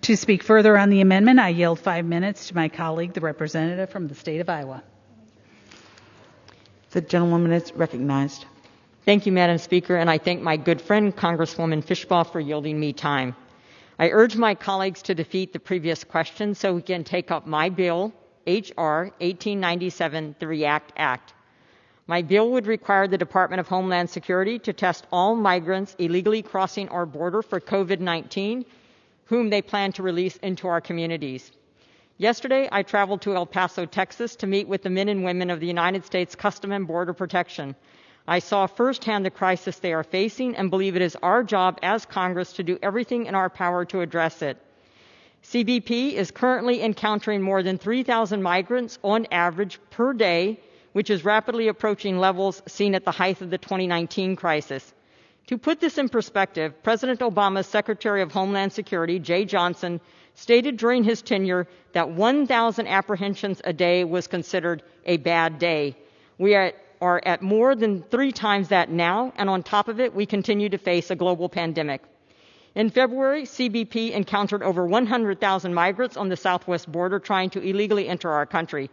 To speak further on the amendment, I yield 5 minutes to my colleague, the representative from the state of Iowa. The gentlewoman is recognized. Thank you, Madam Speaker, and I thank my good friend, Congresswoman Fishbaugh, for yielding me time. I urge my colleagues to defeat the previous question so we can take up my bill, H.R. 1897, the REACT Act. My bill would require the Department of Homeland Security to test all migrants illegally crossing our border for COVID-19, whom they plan to release into our communities. Yesterday, I traveled to El Paso, Texas, to meet with the men and women of the United States Customs and Border Protection. I saw firsthand the crisis they are facing and believe it is our job as Congress to do everything in our power to address it. CBP is currently encountering more than 3,000 migrants on average per day, which is rapidly approaching levels seen at the height of the 2019 crisis. To put this in perspective, President Obama's Secretary of Homeland Security, Jay Johnson, stated during his tenure that 1,000 apprehensions a day was considered a bad day. We are at more than 3 times that now, and on top of it, we continue to face a global pandemic. In February, CBP encountered over 100,000 migrants on the southwest border trying to illegally enter our country.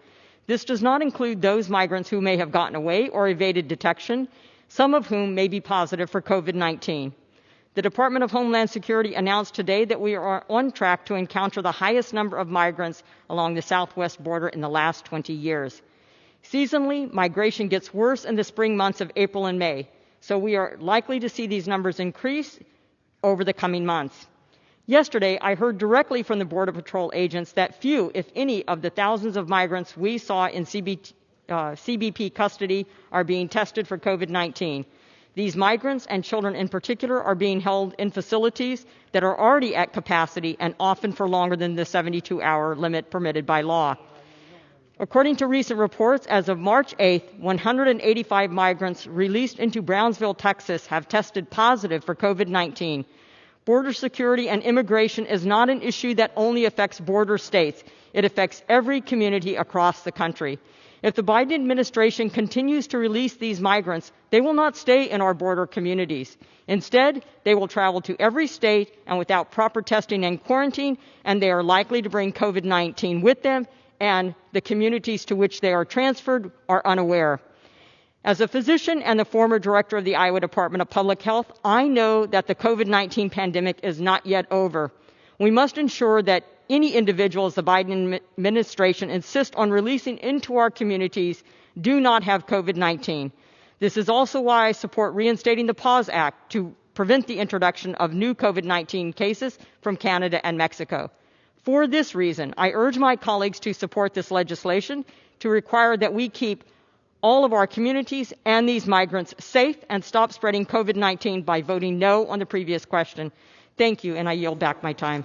This does not include those migrants who may have gotten away or evaded detection, some of whom may be positive for COVID-19. The Department of Homeland Security announced today that we are on track to encounter the highest number of migrants along the southwest border in the last 20 years. Seasonally, migration gets worse in the spring months of April and May, so we are likely to see these numbers increase over the coming months. Yesterday, I heard directly from the Border Patrol agents that few, if any, of the thousands of migrants we saw in CBP custody are being tested for COVID-19. These migrants and children in particular are being held in facilities that are already at capacity and often for longer than the 72-hour limit permitted by law. According to recent reports, as of March 8th, 185 migrants released into Brownsville, Texas, have tested positive for COVID-19. Border security and immigration is not an issue that only affects border states. It affects every community across the country. If the Biden administration continues to release these migrants, they will not stay in our border communities. Instead, they will travel to every state and without proper testing and quarantine, and they are likely to bring COVID-19 with them, and the communities to which they are transferred are unaware. As a physician and the former director of the Iowa Department of Public Health, I know that the COVID-19 pandemic is not yet over. We must ensure that any individuals the Biden administration insists on releasing into our communities do not have COVID-19. This is also why I support reinstating the PAUSE Act to prevent the introduction of new COVID-19 cases from Canada and Mexico. For this reason, I urge my colleagues to support this legislation to require that we keep all of our communities and these migrants safe and stop spreading COVID-19 by voting no on the previous question. Thank you, and I yield back my time.